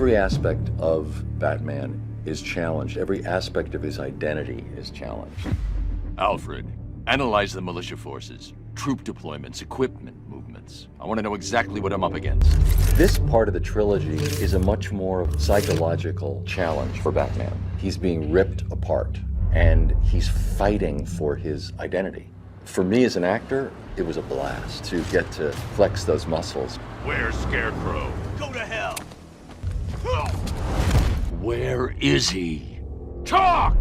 Every aspect of Batman is challenged. Every aspect of his identity is challenged. Alfred, analyze the militia forces, troop deployments, equipment movements. I want to know exactly what I'm up against. This part of the trilogy is a much more psychological challenge for Batman. He's being ripped apart, and he's fighting for his identity. For me as an actor, it was a blast to get to flex those muscles. Where's Scarecrow? Go to hell! Where is he? Talk!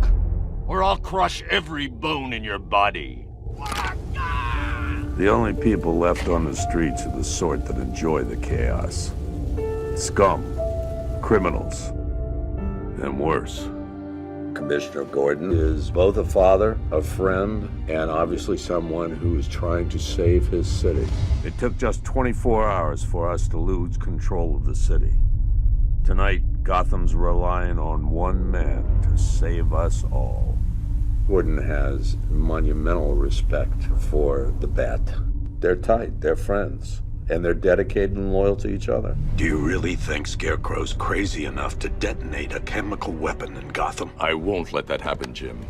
Or I'll crush every bone in your body. The only people left on the streets are the sort that enjoy the chaos. Scum, criminals, and worse. Commissioner Gordon is both a father, a friend, and obviously someone who is trying to save his city. It took just 24 hours for us to lose control of the city. Tonight, Gotham's relying on one man to save us all. Gordon has monumental respect for the Bat. They're tight, they're friends, and they're dedicated and loyal to each other. Do you really think Scarecrow's crazy enough to detonate a chemical weapon in Gotham? I won't let that happen, Jim.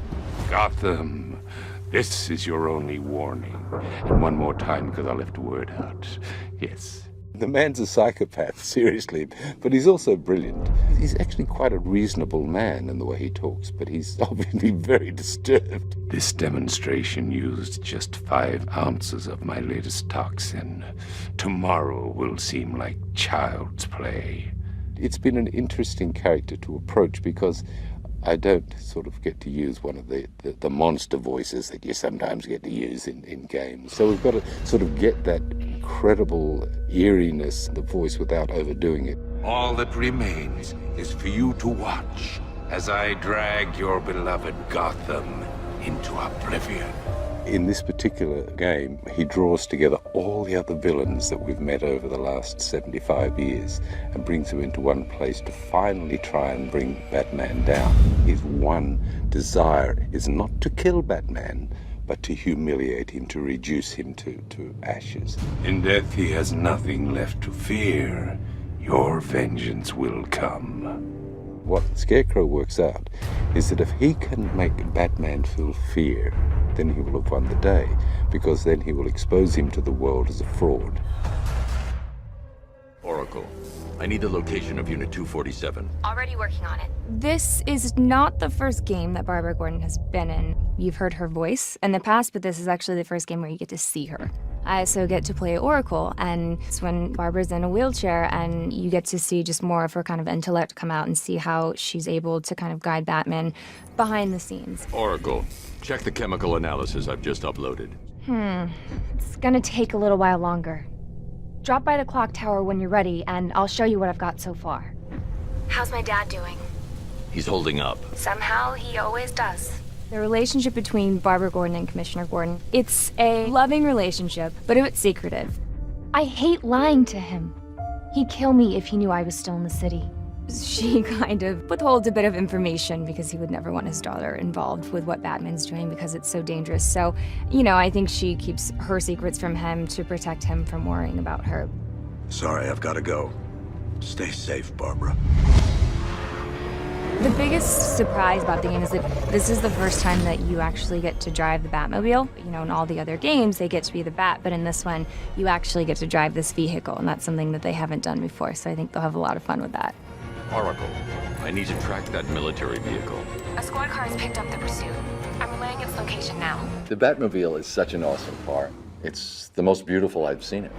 Gotham, this is your only warning. And one more time, because I left a word out. Yes. The man's a psychopath, seriously, but he's also brilliant. He's actually quite a reasonable man in the way he talks, but he's obviously very disturbed. This demonstration used just 5 ounces of my latest toxin. Tomorrow will seem like child's play. It's been an interesting character to approach because I don't sort of get to use one of the monster voices that you sometimes get to use in games. So we've got to sort of get that incredible eeriness in the voice without overdoing it. All that remains is for you to watch as I drag your beloved Gotham into oblivion. In this particular game, he draws together all the other villains that we've met over the last 75 years and brings them into one place to finally try and bring Batman down. His one desire is not to kill Batman, but to humiliate him, to reduce him to ashes. In death, he has nothing left to fear. Your vengeance will come. What Scarecrow works out is that if he can make Batman feel fear, then he will have won the day, because then he will expose him to the world as a fraud. Oracle, I need the location of Unit 247. Already working on it. This is not the first game that Barbara Gordon has been in. You've heard her voice in the past, but this is actually the first game where you get to see her. I also get to play Oracle, and it's when Barbara's in a wheelchair and you get to see just more of her kind of intellect come out and see how she's able to kind of guide Batman behind the scenes. Oracle, check the chemical analysis I've just uploaded. It's gonna take a little while longer. Drop by the clock tower when you're ready, and I'll show you what I've got so far. How's my dad doing? He's holding up. Somehow, he always does. The relationship between Barbara Gordon and Commissioner Gordon, it's a loving relationship, but it's secretive. I hate lying to him. He'd kill me if he knew I was still in the city. She kind of withholds a bit of information because he would never want his daughter involved with what Batman's doing because it's so dangerous. So, you know, I think she keeps her secrets from him to protect him from worrying about her. Sorry, I've got to go. Stay safe, Barbara. The biggest surprise about the game is that this is the first time that you actually get to drive the Batmobile. You know, in all the other games, they get to be the Bat, but in this one, you actually get to drive this vehicle, and that's something that they haven't done before, so I think they'll have a lot of fun with that. Oracle, I need to track that military vehicle. A squad car has picked up the pursuit. I'm relaying its location now. The Batmobile is such an awesome car. It's the most beautiful I've seen it.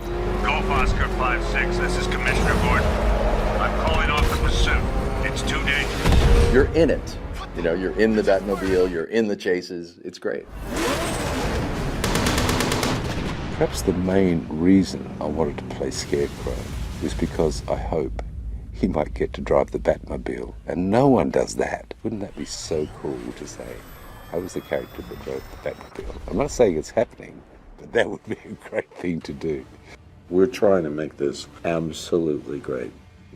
Golf Oscar 5-6, this is Commissioner Gordon. I'm calling off the pursuit. It's too dangerous. You're in it. You know, you're in the Batmobile, you're in the chases. It's great. Perhaps the main reason I wanted to play Scarecrow was because I hope he might get to drive the Batmobile, and no one does that. Wouldn't that be so cool to say, I was the character that drove the Batmobile? I'm not saying it's happening, but that would be a great thing to do. We're trying to make this absolutely great.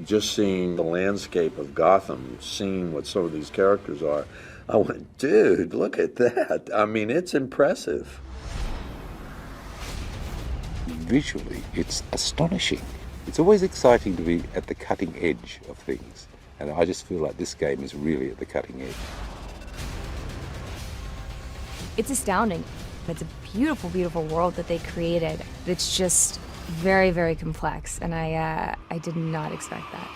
Just seeing the landscape of Gotham, seeing what some of these characters are, I went, dude, look at that. I mean, it's impressive. Visually, it's astonishing. It's always exciting to be at the cutting edge of things, and I just feel like this game is really at the cutting edge. It's astounding. It's a beautiful, beautiful world that they created. It's just very, very complex, and I did not expect that.